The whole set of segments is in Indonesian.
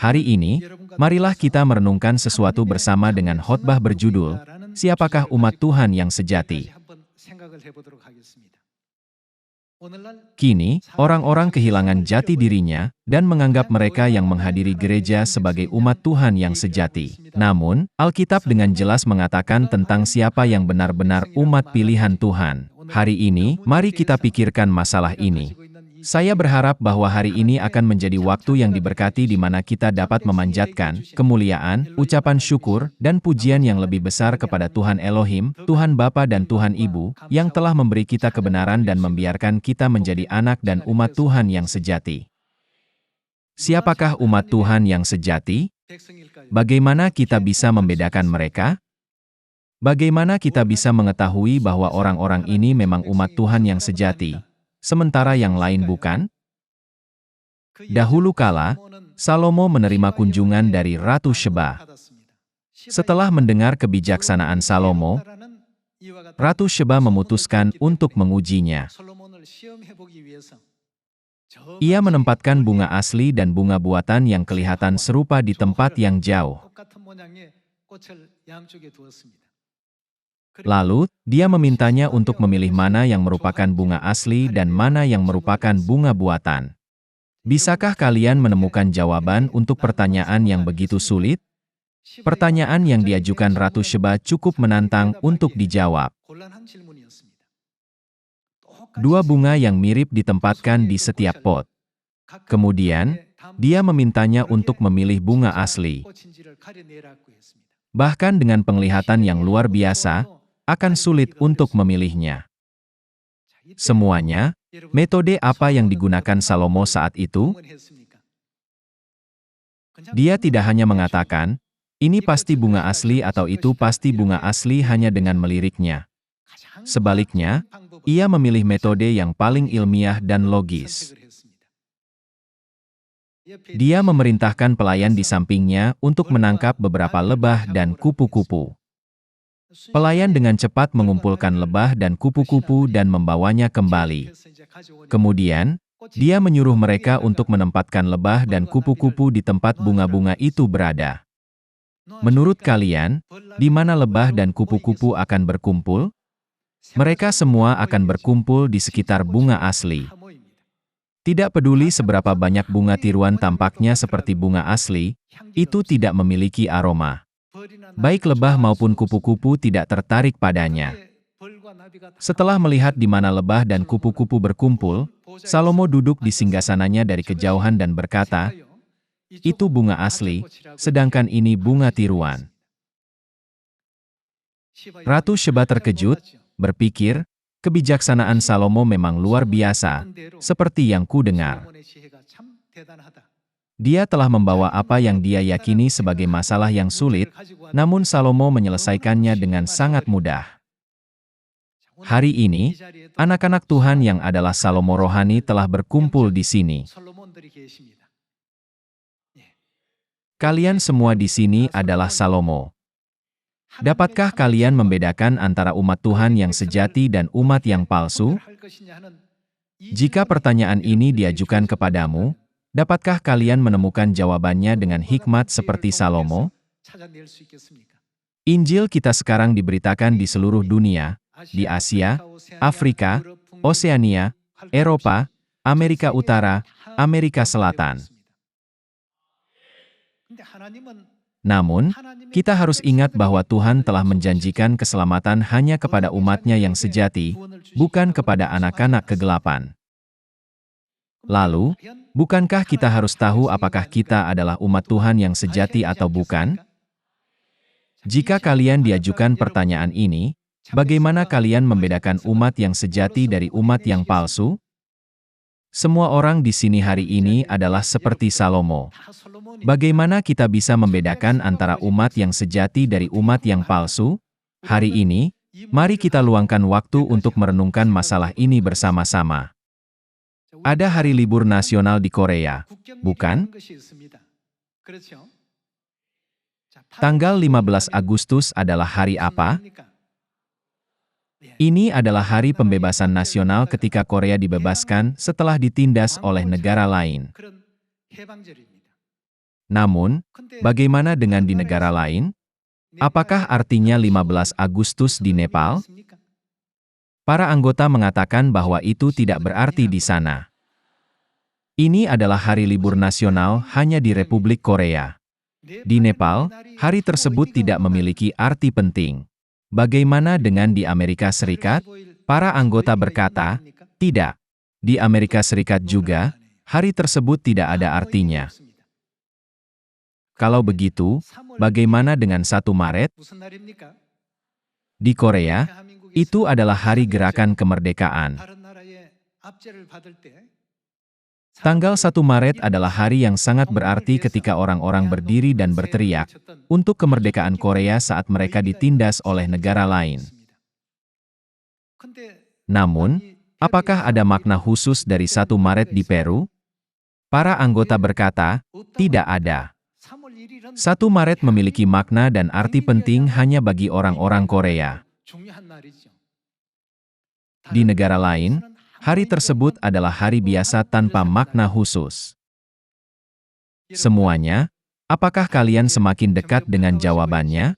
Hari ini, marilah kita merenungkan sesuatu bersama dengan khotbah berjudul, Siapakah Umat Tuhan yang Sejati? Kini, orang-orang kehilangan jati dirinya, dan menganggap mereka yang menghadiri gereja sebagai umat Tuhan yang sejati. Namun, Alkitab dengan jelas mengatakan tentang siapa yang benar-benar umat pilihan Tuhan. Hari ini, mari kita pikirkan masalah ini. Saya berharap bahwa hari ini akan menjadi waktu yang diberkati di mana kita dapat memanjatkan kemuliaan, ucapan syukur, dan pujian yang lebih besar kepada Tuhan Elohim, Tuhan Bapa dan Tuhan Ibu, yang telah memberi kita kebenaran dan membiarkan kita menjadi anak dan umat Tuhan yang sejati. Siapakah umat Tuhan yang sejati? Bagaimana kita bisa membedakan mereka? Bagaimana kita bisa mengetahui bahwa orang-orang ini memang umat Tuhan yang sejati, sementara yang lain bukan? Dahulu kala, Salomo menerima kunjungan dari Ratu Sheba. Setelah mendengar kebijaksanaan Salomo, Ratu Sheba memutuskan untuk mengujinya. Ia menempatkan bunga asli dan bunga buatan yang kelihatan serupa di tempat yang jauh. Lalu, dia memintanya untuk memilih mana yang merupakan bunga asli dan mana yang merupakan bunga buatan. Bisakah kalian menemukan jawaban untuk pertanyaan yang begitu sulit? Pertanyaan yang diajukan Ratu Sheba cukup menantang untuk dijawab. Dua bunga yang mirip ditempatkan di setiap pot. Kemudian, dia memintanya untuk memilih bunga asli. Bahkan dengan penglihatan yang luar biasa, akan sulit untuk memilihnya. Semuanya, metode apa yang digunakan Salomo saat itu? Dia tidak hanya mengatakan, ini pasti bunga asli atau itu pasti bunga asli hanya dengan meliriknya. Sebaliknya, ia memilih metode yang paling ilmiah dan logis. Dia memerintahkan pelayan di sampingnya untuk menangkap beberapa lebah dan kupu-kupu. Pelayan dengan cepat mengumpulkan lebah dan kupu-kupu dan membawanya kembali. Kemudian, dia menyuruh mereka untuk menempatkan lebah dan kupu-kupu di tempat bunga-bunga itu berada. Menurut kalian, di mana lebah dan kupu-kupu akan berkumpul? Mereka semua akan berkumpul di sekitar bunga asli. Tidak peduli seberapa banyak bunga tiruan tampaknya seperti bunga asli, itu tidak memiliki aroma. Baik lebah maupun kupu-kupu tidak tertarik padanya. Setelah melihat di mana lebah dan kupu-kupu berkumpul, Salomo duduk di singgasananya dari kejauhan dan berkata, "Itu bunga asli, sedangkan ini bunga tiruan." Ratu Sheba terkejut, berpikir, kebijaksanaan Salomo memang luar biasa, seperti yang ku dengar. Dia telah membawa apa yang dia yakini sebagai masalah yang sulit, namun Salomo menyelesaikannya dengan sangat mudah. Hari ini, anak-anak Tuhan yang adalah Salomo rohani telah berkumpul di sini. Kalian semua di sini adalah Salomo. Dapatkah kalian membedakan antara umat Tuhan yang sejati dan umat yang palsu? Jika pertanyaan ini diajukan kepadamu, dapatkah kalian menemukan jawabannya dengan hikmat seperti Salomo? Injil kita sekarang diberitakan di seluruh dunia, di Asia, Afrika, Oseania, Eropa, Amerika Utara, Amerika Selatan. Namun, kita harus ingat bahwa Tuhan telah menjanjikan keselamatan hanya kepada umat-Nya yang sejati, bukan kepada anak-anak kegelapan. Lalu, bukankah kita harus tahu apakah kita adalah umat Tuhan yang sejati atau bukan? Jika kalian diajukan pertanyaan ini, bagaimana kalian membedakan umat yang sejati dari umat yang palsu? Semua orang di sini hari ini adalah seperti Salomo. Bagaimana kita bisa membedakan antara umat yang sejati dari umat yang palsu? Hari ini, mari kita luangkan waktu untuk merenungkan masalah ini bersama-sama. Ada hari libur nasional di Korea, bukan? Tanggal 15 Agustus adalah hari apa? Ini adalah hari pembebasan nasional ketika Korea dibebaskan setelah ditindas oleh negara lain. Namun, bagaimana dengan di negara lain? Apakah artinya 15 Agustus di Nepal? Para anggota mengatakan bahwa itu tidak berarti di sana. Ini adalah hari libur nasional hanya di Republik Korea. Di Nepal, hari tersebut tidak memiliki arti penting. Bagaimana dengan di Amerika Serikat? Para anggota berkata, tidak. Di Amerika Serikat juga, hari tersebut tidak ada artinya. Kalau begitu, bagaimana dengan 1 Maret? Di Korea, itu adalah hari gerakan kemerdekaan. Tanggal 1 Maret adalah hari yang sangat berarti ketika orang-orang berdiri dan berteriak untuk kemerdekaan Korea saat mereka ditindas oleh negara lain. Namun, apakah ada makna khusus dari 1 Maret di Peru? Para anggota berkata, tidak ada. 1 Maret memiliki makna dan arti penting hanya bagi orang-orang Korea. Di negara lain, hari tersebut adalah hari biasa tanpa makna khusus. Semuanya, apakah kalian semakin dekat dengan jawabannya?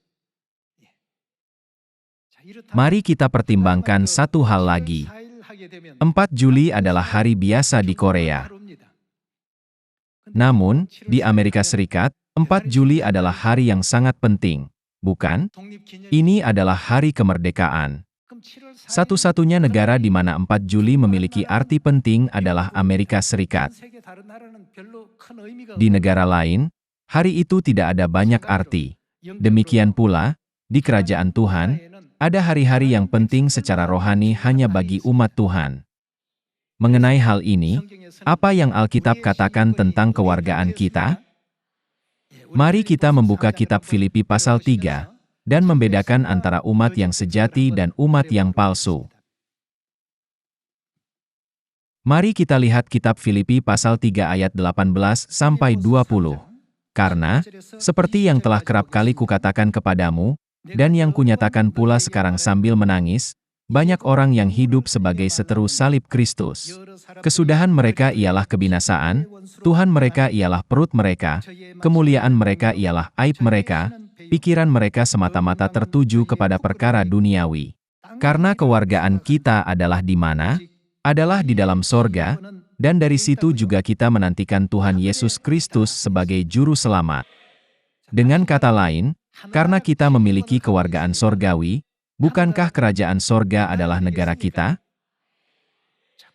Mari kita pertimbangkan satu hal lagi. 4 Juli adalah hari biasa di Korea. Namun, di Amerika Serikat, 4 Juli adalah hari yang sangat penting, bukan? Ini adalah hari kemerdekaan. Satu-satunya negara di mana 4 Juli memiliki arti penting adalah Amerika Serikat. Di negara lain, hari itu tidak ada banyak arti. Demikian pula, di kerajaan Tuhan, ada hari-hari yang penting secara rohani hanya bagi umat Tuhan. Mengenai hal ini, apa yang Alkitab katakan tentang kewargaan kita? Mari kita membuka kitab Filipi pasal 3, dan membedakan antara umat yang sejati dan umat yang palsu. Mari kita lihat kitab Filipi pasal 3 ayat 18-20. Karena, seperti yang telah kerap kali kukatakan kepadamu, dan yang kunyatakan pula sekarang sambil menangis, banyak orang yang hidup sebagai seteru salib Kristus. Kesudahan mereka ialah kebinasaan, Tuhan mereka ialah perut mereka, kemuliaan mereka ialah aib mereka, pikiran mereka semata-mata tertuju kepada perkara duniawi. Karena kewargaan kita adalah di mana? Adalah di dalam sorga, dan dari situ juga kita menantikan Tuhan Yesus Kristus sebagai Juru Selamat. Dengan kata lain, karena kita memiliki kewargaan sorgawi, bukankah kerajaan sorga adalah negara kita?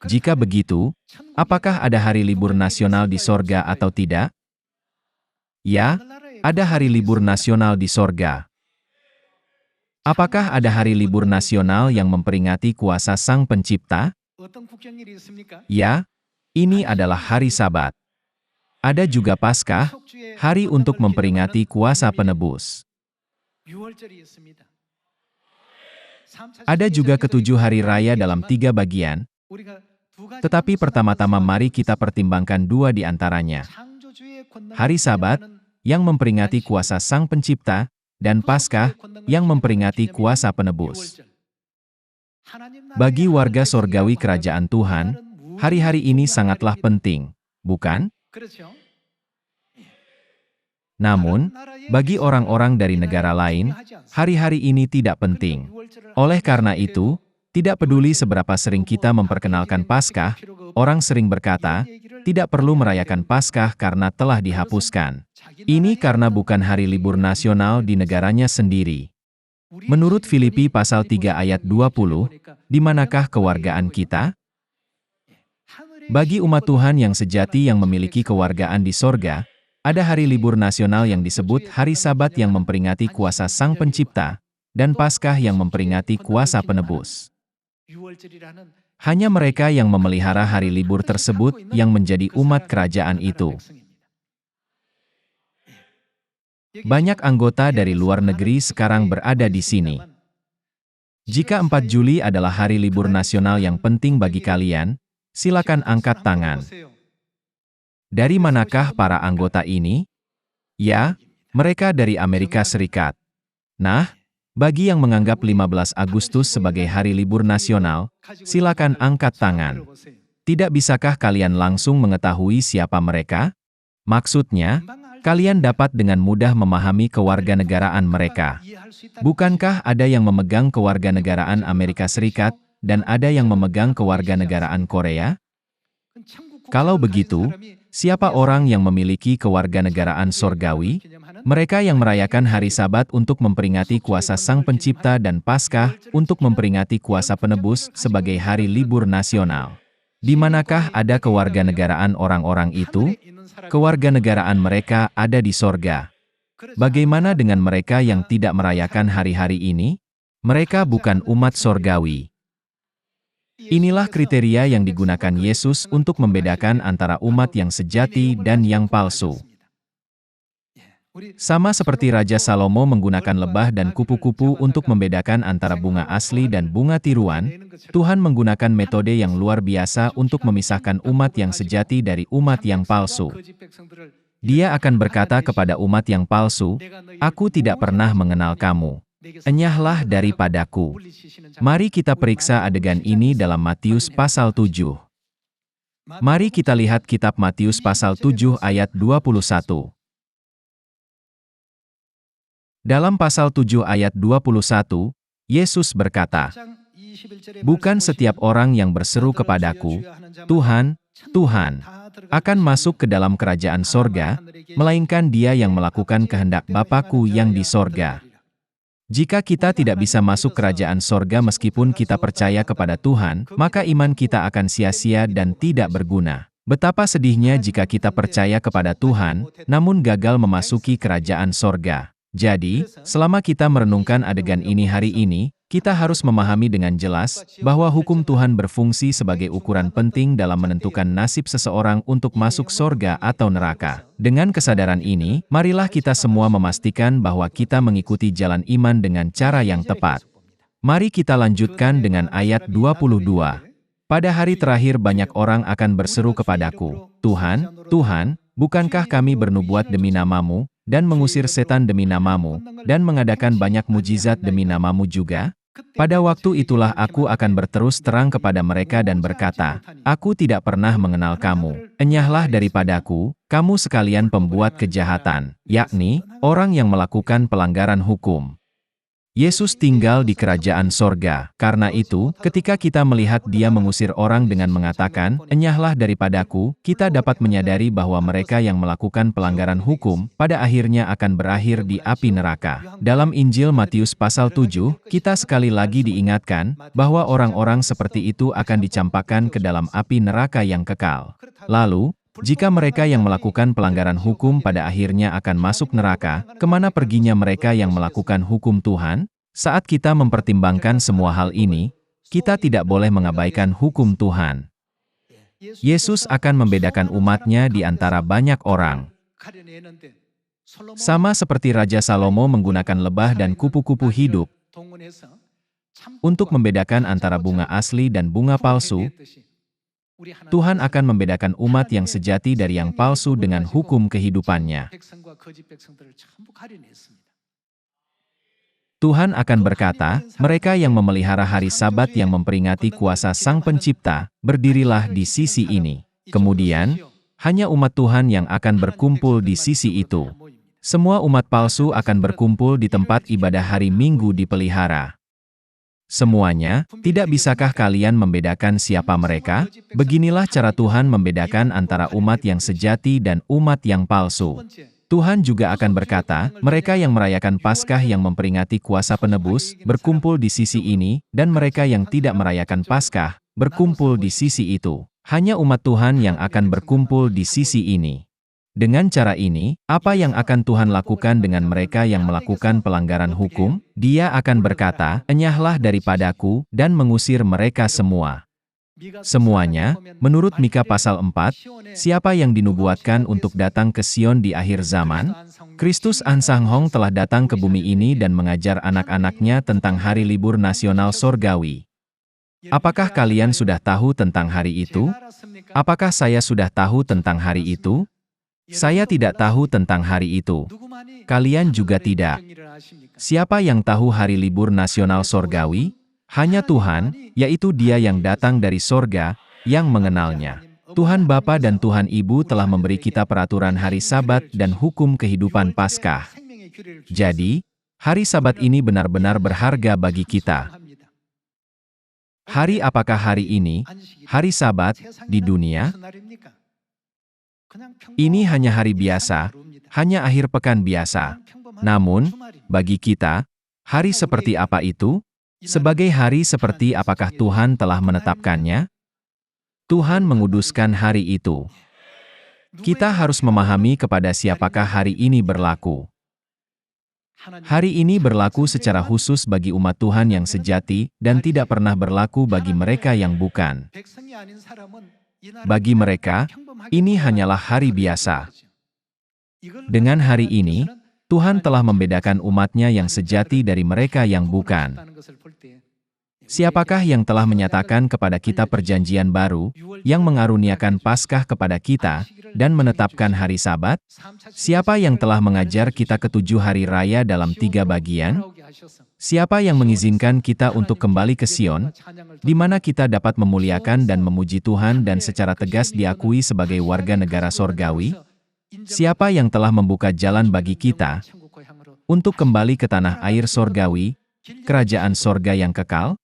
Jika begitu, apakah ada hari libur nasional di sorga atau tidak? Ya, ada hari libur nasional di sorga. Apakah ada hari libur nasional yang memperingati kuasa Sang Pencipta? Ya, ini adalah hari Sabat. Ada juga Paskah, hari untuk memperingati kuasa penebus. Ada juga ketujuh hari raya dalam 3 bagian, tetapi pertama-tama mari kita pertimbangkan 2 di antaranya. Hari Sabat, yang memperingati kuasa Sang Pencipta, dan Paskah, yang memperingati kuasa penebus. Bagi warga sorgawi kerajaan Tuhan, hari-hari ini sangatlah penting, bukan? Namun, bagi orang-orang dari negara lain, hari-hari ini tidak penting. Oleh karena itu, tidak peduli seberapa sering kita memperkenalkan Paskah, orang sering berkata, tidak perlu merayakan Paskah karena telah dihapuskan. Ini karena bukan hari libur nasional di negaranya sendiri. Menurut Filipi pasal 3 ayat 20, di manakah kewargaan kita? Bagi umat Tuhan yang sejati yang memiliki kewargaan di sorga, ada hari libur nasional yang disebut Hari Sabat yang memperingati kuasa Sang Pencipta, dan Paskah yang memperingati kuasa penebus. Hanya mereka yang memelihara hari libur tersebut yang menjadi umat kerajaan itu. Banyak anggota dari luar negeri sekarang berada di sini. Jika 4 Juli adalah hari libur nasional yang penting bagi kalian, silakan angkat tangan. Dari manakah para anggota ini? Ya, mereka dari Amerika Serikat. Nah, bagi yang menganggap 15 Agustus sebagai hari libur nasional, silakan angkat tangan. Tidak bisakah kalian langsung mengetahui siapa mereka? Maksudnya, kalian dapat dengan mudah memahami kewarganegaraan mereka. Bukankah ada yang memegang kewarganegaraan Amerika Serikat, dan ada yang memegang kewarganegaraan Korea? Kalau begitu, siapa orang yang memiliki kewarganegaraan sorgawi? Mereka yang merayakan hari Sabat untuk memperingati kuasa Sang Pencipta dan Paskah untuk memperingati kuasa penebus sebagai hari libur nasional. Di manakah ada kewarganegaraan orang-orang itu? Kewarganegaraan mereka ada di sorga. Bagaimana dengan mereka yang tidak merayakan hari-hari ini? Mereka bukan umat sorgawi. Inilah kriteria yang digunakan Yesus untuk membedakan antara umat yang sejati dan yang palsu. Sama seperti Raja Salomo menggunakan lebah dan kupu-kupu untuk membedakan antara bunga asli dan bunga tiruan, Tuhan menggunakan metode yang luar biasa untuk memisahkan umat yang sejati dari umat yang palsu. Dia akan berkata kepada umat yang palsu, "Aku tidak pernah mengenal kamu. Enyahlah daripadaku." Mari kita periksa adegan ini dalam Matius pasal 7. Mari kita lihat kitab Matius pasal 7 ayat 21. Dalam pasal 7 ayat 21, Yesus berkata, "Bukan setiap orang yang berseru kepadaku, 'Tuhan, Tuhan,' akan masuk ke dalam kerajaan sorga, melainkan dia yang melakukan kehendak Bapa-Ku yang di sorga." Jika kita tidak bisa masuk kerajaan sorga meskipun kita percaya kepada Tuhan, maka iman kita akan sia-sia dan tidak berguna. Betapa sedihnya jika kita percaya kepada Tuhan, namun gagal memasuki kerajaan sorga. Jadi, selama kita merenungkan adegan ini hari ini, kita harus memahami dengan jelas bahwa hukum Tuhan berfungsi sebagai ukuran penting dalam menentukan nasib seseorang untuk masuk sorga atau neraka. Dengan kesadaran ini, marilah kita semua memastikan bahwa kita mengikuti jalan iman dengan cara yang tepat. Mari kita lanjutkan dengan ayat 22. "Pada hari terakhir banyak orang akan berseru kepadaku, 'Tuhan, Tuhan, bukankah kami bernubuat demi nama-Mu, dan mengusir setan demi nama-Mu, dan mengadakan banyak mujizat demi nama-Mu juga?' Pada waktu itulah aku akan berterus terang kepada mereka dan berkata, 'Aku tidak pernah mengenal kamu. Enyahlah daripadaku, kamu sekalian pembuat kejahatan,' yakni, orang yang melakukan pelanggaran hukum." Yesus tinggal di kerajaan sorga. Karena itu, ketika kita melihat Dia mengusir orang dengan mengatakan, "Enyahlah daripadaku," kita dapat menyadari bahwa mereka yang melakukan pelanggaran hukum, pada akhirnya akan berakhir di api neraka. Dalam Injil Matius pasal 7, kita sekali lagi diingatkan, bahwa orang-orang seperti itu akan dicampakkan ke dalam api neraka yang kekal. Lalu, jika mereka yang melakukan pelanggaran hukum pada akhirnya akan masuk neraka, kemana perginya mereka yang melakukan hukum Tuhan? Saat kita mempertimbangkan semua hal ini, kita tidak boleh mengabaikan hukum Tuhan. Yesus akan membedakan umatnya di antara banyak orang. Sama seperti Raja Salomo menggunakan lebah dan kupu-kupu hidup untuk membedakan antara bunga asli dan bunga palsu, Tuhan akan membedakan umat yang sejati dari yang palsu dengan hukum kehidupannya. Tuhan akan berkata, "Mereka yang memelihara hari Sabat yang memperingati kuasa Sang Pencipta, berdirilah di sisi ini." Kemudian, hanya umat Tuhan yang akan berkumpul di sisi itu. Semua umat palsu akan berkumpul di tempat ibadah hari Minggu dipelihara. Semuanya, tidak bisakah kalian membedakan siapa mereka? Beginilah cara Tuhan membedakan antara umat yang sejati dan umat yang palsu. Tuhan juga akan berkata, mereka yang merayakan Paskah yang memperingati kuasa penebus, berkumpul di sisi ini, dan mereka yang tidak merayakan Paskah, berkumpul di sisi itu. Hanya umat Tuhan yang akan berkumpul di sisi ini. Dengan cara ini, apa yang akan Tuhan lakukan dengan mereka yang melakukan pelanggaran hukum? Dia akan berkata, "Enyahlah daripadaku," dan mengusir mereka semua. Semuanya, menurut Mika pasal 4, siapa yang dinubuatkan untuk datang ke Sion di akhir zaman? Kristus Ansanghong telah datang ke bumi ini dan mengajar anak-anaknya tentang hari libur nasional sorgawi. Apakah kalian sudah tahu tentang hari itu? Apakah saya sudah tahu tentang hari itu? Saya tidak tahu tentang hari itu. Kalian juga tidak. Siapa yang tahu hari libur nasional sorgawi? Hanya Tuhan, yaitu Dia yang datang dari sorga, yang mengenalnya. Tuhan Bapa dan Tuhan Ibu telah memberi kita peraturan hari Sabat dan hukum kehidupan Paskah. Jadi, hari Sabat ini benar-benar berharga bagi kita. Hari apakah hari ini, hari Sabat, di dunia? Ini hanya hari biasa, hanya akhir pekan biasa. Namun, bagi kita, hari seperti apa itu? Sebagai hari seperti apakah Tuhan telah menetapkannya? Tuhan menguduskan hari itu. Kita harus memahami kepada siapakah hari ini berlaku. Hari ini berlaku secara khusus bagi umat Tuhan yang sejati dan tidak pernah berlaku bagi mereka yang bukan. Bagi mereka, ini hanyalah hari biasa. Dengan hari ini, Tuhan telah membedakan umatnya yang sejati dari mereka yang bukan. Siapakah yang telah menyatakan kepada kita perjanjian baru, yang mengaruniakan Paskah kepada kita, dan menetapkan hari Sabat? Siapa yang telah mengajar kita ketujuh hari raya dalam 3 bagian? Siapa yang mengizinkan kita untuk kembali ke Sion, di mana kita dapat memuliakan dan memuji Tuhan dan secara tegas diakui sebagai warga negara sorgawi? Siapa yang telah membuka jalan bagi kita, untuk kembali ke tanah air sorgawi, kerajaan sorga yang kekal?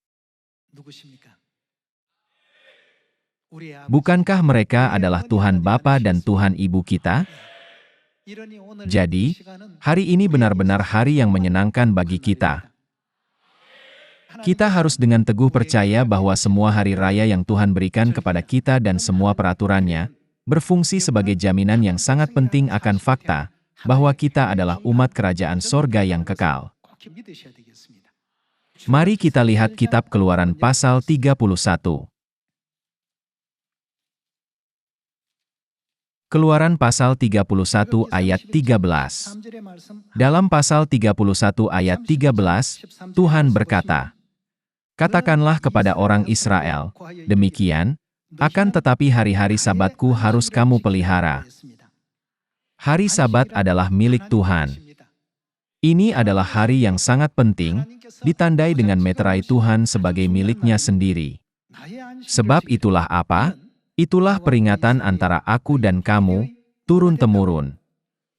Bukankah mereka adalah Tuhan Bapa dan Tuhan Ibu kita? Jadi, hari ini benar-benar hari yang menyenangkan bagi kita. Kita harus dengan teguh percaya bahwa semua hari raya yang Tuhan berikan kepada kita dan semua peraturannya, berfungsi sebagai jaminan yang sangat penting akan fakta, bahwa kita adalah umat kerajaan sorga yang kekal. Mari kita lihat kitab Keluaran pasal 31. Keluaran pasal 31 ayat 13. Dalam pasal 31 ayat 13, Tuhan berkata, "Katakanlah kepada orang Israel, demikian, akan tetapi hari-hari Sabatku harus kamu pelihara. Hari Sabat adalah milik Tuhan. Ini adalah hari yang sangat penting, ditandai dengan meterai Tuhan sebagai miliknya sendiri. Sebab itulah apa? Itulah peringatan antara aku dan kamu, turun-temurun.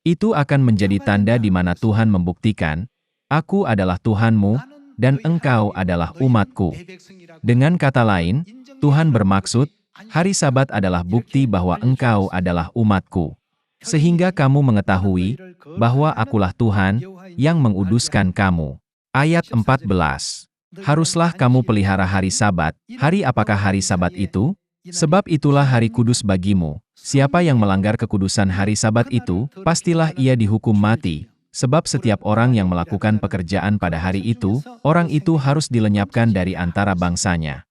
Itu akan menjadi tanda di mana Tuhan membuktikan, aku adalah Tuhanmu, dan engkau adalah umatku." Dengan kata lain, Tuhan bermaksud, hari Sabat adalah bukti bahwa engkau adalah umatku. Sehingga kamu mengetahui, bahwa akulah Tuhan, yang menguduskan kamu. Ayat 14. Haruslah kamu pelihara hari Sabat. Hari apakah hari Sabat itu? Sebab itulah hari kudus bagimu. Siapa yang melanggar kekudusan hari Sabat itu, pastilah ia dihukum mati. Sebab setiap orang yang melakukan pekerjaan pada hari itu, orang itu harus dilenyapkan dari antara bangsanya.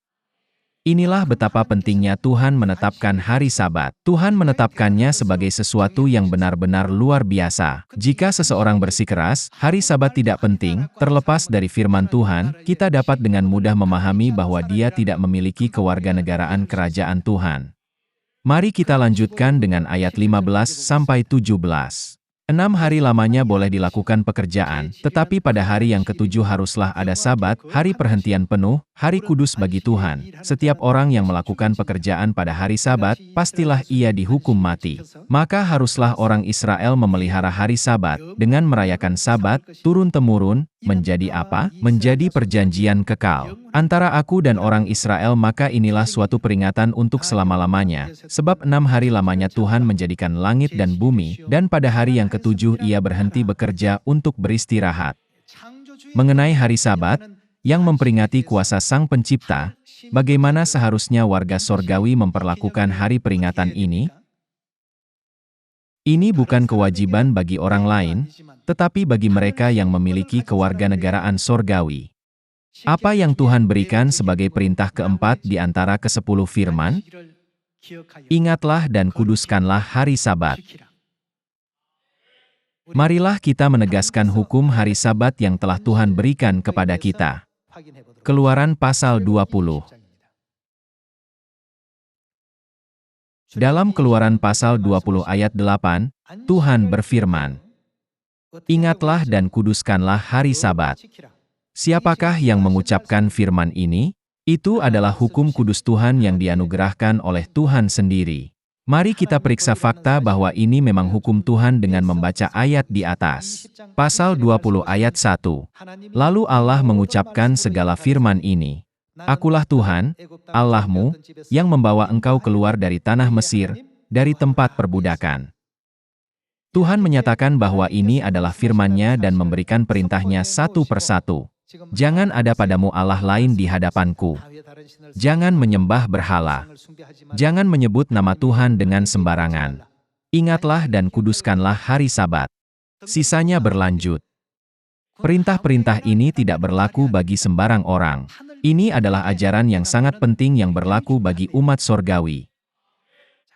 Inilah betapa pentingnya Tuhan menetapkan hari Sabat. Tuhan menetapkannya sebagai sesuatu yang benar-benar luar biasa. Jika seseorang bersikeras, hari Sabat tidak penting, terlepas dari firman Tuhan, kita dapat dengan mudah memahami bahwa dia tidak memiliki kewarganegaraan kerajaan Tuhan. Mari kita lanjutkan dengan ayat 15-17. 6 hari lamanya boleh dilakukan pekerjaan, tetapi pada hari yang ketujuh haruslah ada Sabat, hari perhentian penuh, hari kudus bagi Tuhan. Setiap orang yang melakukan pekerjaan pada hari Sabat, pastilah ia dihukum mati. Maka haruslah orang Israel memelihara hari Sabat, dengan merayakan Sabat, turun-temurun, menjadi apa? Menjadi perjanjian kekal antara aku dan orang Israel, maka inilah suatu peringatan untuk selama-lamanya. Sebab 6 hari lamanya Tuhan menjadikan langit dan bumi, dan pada hari yang ketujuh ia berhenti bekerja untuk beristirahat. Mengenai hari Sabat, yang memperingati kuasa Sang Pencipta, bagaimana seharusnya warga sorgawi memperlakukan hari peringatan ini? Ini bukan kewajiban bagi orang lain, tetapi bagi mereka yang memiliki kewarganegaraan sorgawi. Apa yang Tuhan berikan sebagai perintah keempat di antara ke-10 firman? Ingatlah dan kuduskanlah hari Sabat. Marilah kita menegaskan hukum hari Sabat yang telah Tuhan berikan kepada kita. Keluaran pasal 20. Dalam Keluaran pasal 20 ayat 8, Tuhan berfirman, "Ingatlah dan kuduskanlah hari Sabat." Siapakah yang mengucapkan firman ini? Itu adalah hukum kudus Tuhan yang dianugerahkan oleh Tuhan sendiri. Mari kita periksa fakta bahwa ini memang hukum Tuhan dengan membaca ayat di atas. Pasal 20 ayat 1. Lalu Allah mengucapkan segala firman ini. Akulah Tuhan, Allahmu, yang membawa engkau keluar dari tanah Mesir, dari tempat perbudakan. Tuhan menyatakan bahwa ini adalah firman-Nya dan memberikan perintahnya satu persatu. Jangan ada padamu Allah lain di hadapanku. Jangan menyembah berhala. Jangan menyebut nama Tuhan dengan sembarangan. Ingatlah dan kuduskanlah hari Sabat. Sisanya berlanjut. Perintah-perintah ini tidak berlaku bagi sembarang orang. Ini adalah ajaran yang sangat penting yang berlaku bagi umat sorgawi.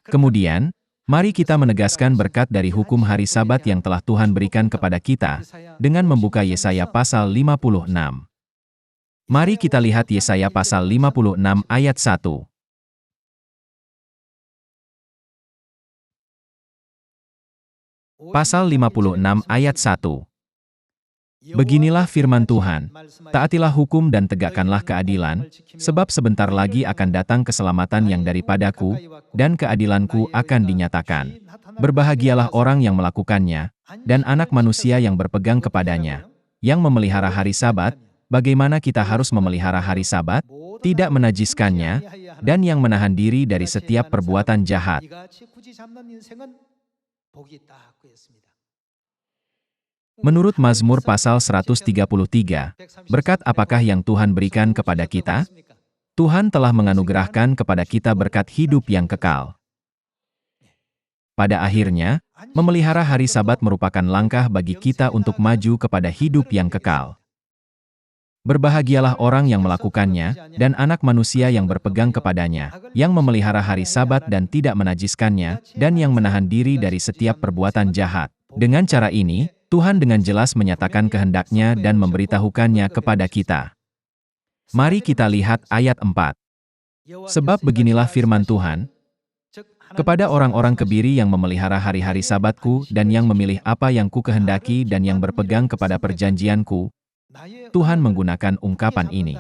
Kemudian, mari kita menegaskan berkat dari hukum hari Sabat yang telah Tuhan berikan kepada kita, dengan membuka Yesaya pasal 56. Mari kita lihat Yesaya pasal 56 ayat 1. Pasal 56 ayat 1. Beginilah firman Tuhan, taatilah hukum dan tegakkanlah keadilan, sebab sebentar lagi akan datang keselamatan yang daripadaku, dan keadilanku akan dinyatakan. Berbahagialah orang yang melakukannya, dan anak manusia yang berpegang kepadanya, yang memelihara hari Sabat. Bagaimana kita harus memelihara hari Sabat? Tidak menajiskannya, dan yang menahan diri dari setiap perbuatan jahat. Menurut Mazmur pasal 133, berkat apakah yang Tuhan berikan kepada kita? Tuhan telah menganugerahkan kepada kita berkat hidup yang kekal. Pada akhirnya, memelihara hari Sabat merupakan langkah bagi kita untuk maju kepada hidup yang kekal. Berbahagialah orang yang melakukannya, dan anak manusia yang berpegang kepadanya, yang memelihara hari Sabat dan tidak menajiskannya, dan yang menahan diri dari setiap perbuatan jahat. Dengan cara ini, Tuhan dengan jelas menyatakan kehendak-Nya dan memberitahukannya kepada kita. Mari kita lihat ayat 4. Sebab beginilah firman Tuhan, kepada orang-orang kebiri yang memelihara hari-hari Sabatku dan yang memilih apa yang ku kehendaki dan yang berpegang kepada perjanjianku, Tuhan menggunakan ungkapan ini.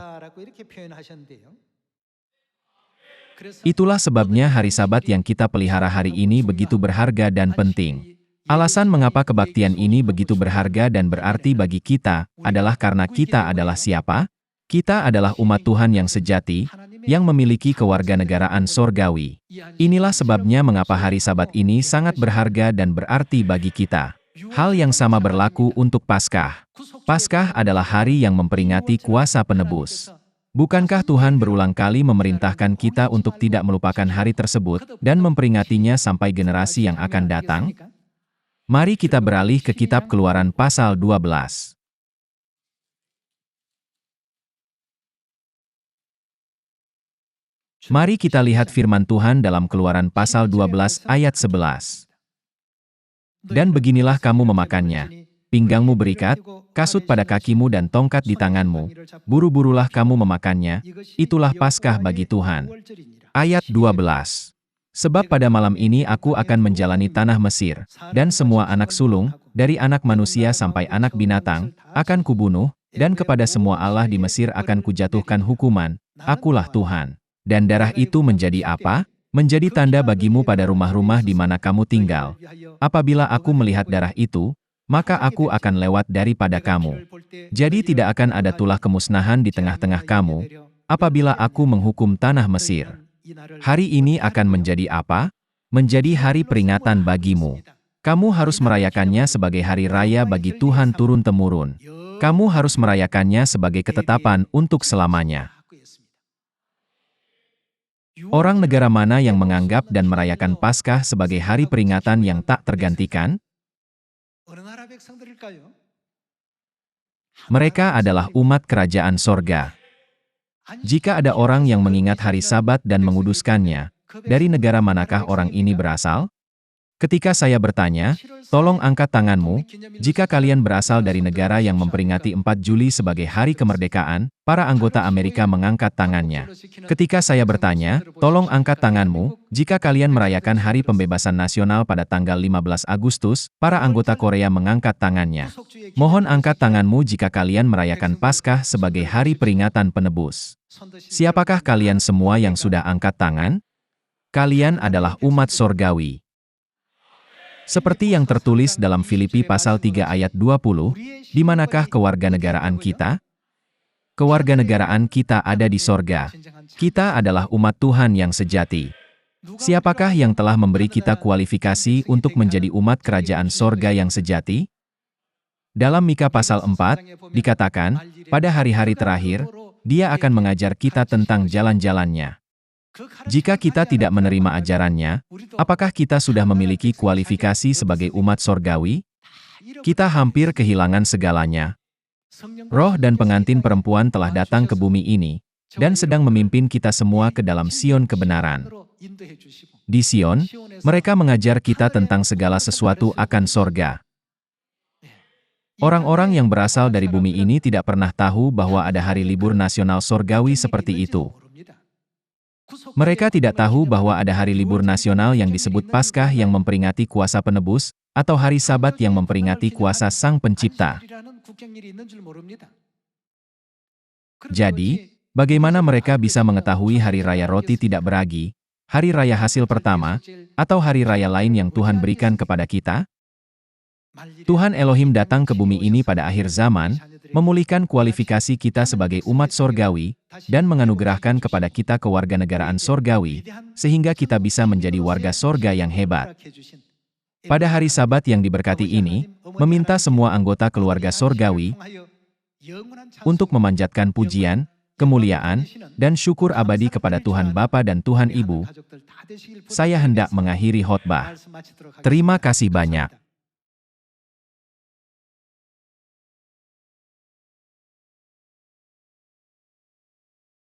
Itulah sebabnya hari Sabat yang kita pelihara hari ini begitu berharga dan penting. Alasan mengapa kebaktian ini begitu berharga dan berarti bagi kita, adalah karena kita adalah siapa? Kita adalah umat Tuhan yang sejati, yang memiliki kewarganegaraan sorgawi. Inilah sebabnya mengapa hari Sabat ini sangat berharga dan berarti bagi kita. Hal yang sama berlaku untuk Paskah. Paskah adalah hari yang memperingati kuasa penebus. Bukankah Tuhan berulang kali memerintahkan kita untuk tidak melupakan hari tersebut dan memperingatinya sampai generasi yang akan datang? Mari kita beralih ke kitab Keluaran pasal 12. Mari kita lihat firman Tuhan dalam Keluaran pasal 12 ayat 11. Dan beginilah kamu memakannya, pinggangmu berikat, kasut pada kakimu dan tongkat di tanganmu, buru-burulah kamu memakannya, itulah Paskah bagi Tuhan. Ayat 12. Sebab pada malam ini aku akan menjalani tanah Mesir, dan semua anak sulung, dari anak manusia sampai anak binatang, akan kubunuh, dan kepada semua Allah di Mesir akan kujatuhkan hukuman, akulah Tuhan. Dan darah itu menjadi apa? Menjadi tanda bagimu pada rumah-rumah di mana kamu tinggal. Apabila aku melihat darah itu, maka aku akan lewat daripada kamu. Jadi tidak akan ada tulah kemusnahan di tengah-tengah kamu, apabila aku menghukum tanah Mesir. Hari ini akan menjadi apa? Menjadi hari peringatan bagimu. Kamu harus merayakannya sebagai hari raya bagi Tuhan turun-temurun. Kamu harus merayakannya sebagai ketetapan untuk selamanya. Orang negara mana yang menganggap dan merayakan Paskah sebagai hari peringatan yang tak tergantikan? Mereka adalah umat kerajaan sorga. Jika ada orang yang mengingat hari Sabat dan menguduskannya, dari negara manakah orang ini berasal? Ketika saya bertanya, tolong angkat tanganmu, jika kalian berasal dari negara yang memperingati 4 Juli sebagai hari kemerdekaan, para anggota Amerika mengangkat tangannya. Ketika saya bertanya, tolong angkat tanganmu, jika kalian merayakan Hari Pembebasan Nasional pada tanggal 15 Agustus, para anggota Korea mengangkat tangannya. Mohon angkat tanganmu jika kalian merayakan Paskah sebagai hari peringatan penebus. Siapakah kalian semua yang sudah angkat tangan? Kalian adalah umat sorgawi. Seperti yang tertulis dalam Filipi pasal 3 ayat 20, di manakah kewarganegaraan kita? Kewarganegaraan kita ada di sorga. Kita adalah umat Tuhan yang sejati. Siapakah yang telah memberi kita kualifikasi untuk menjadi umat kerajaan sorga yang sejati? Dalam Mika pasal 4, dikatakan, pada hari-hari terakhir, Dia akan mengajar kita tentang jalan-jalannya. Jika kita tidak menerima ajarannya, apakah kita sudah memiliki kualifikasi sebagai umat sorgawi? Kita hampir kehilangan segalanya. Roh dan pengantin perempuan telah datang ke bumi ini, dan sedang memimpin kita semua ke dalam Sion kebenaran. Di Sion, mereka mengajar kita tentang segala sesuatu akan sorga. Orang-orang yang berasal dari bumi ini tidak pernah tahu bahwa ada hari libur nasional sorgawi seperti itu. Mereka tidak tahu bahwa ada hari libur nasional yang disebut Paskah yang memperingati kuasa penebus, atau hari Sabat yang memperingati kuasa Sang Pencipta. Jadi, bagaimana mereka bisa mengetahui hari raya roti tidak beragi, hari raya hasil pertama, atau hari raya lain yang Tuhan berikan kepada kita? Tuhan Elohim datang ke bumi ini pada akhir zaman, memulihkan kualifikasi kita sebagai umat sorgawi, dan menganugerahkan kepada kita kewarganegaraan sorgawi, sehingga kita bisa menjadi warga sorga yang hebat. Pada hari Sabat yang diberkati ini, meminta semua anggota keluarga sorgawi untuk memanjatkan pujian, kemuliaan, dan syukur abadi kepada Tuhan Bapa dan Tuhan Ibu. Saya hendak mengakhiri khotbah. Terima kasih banyak.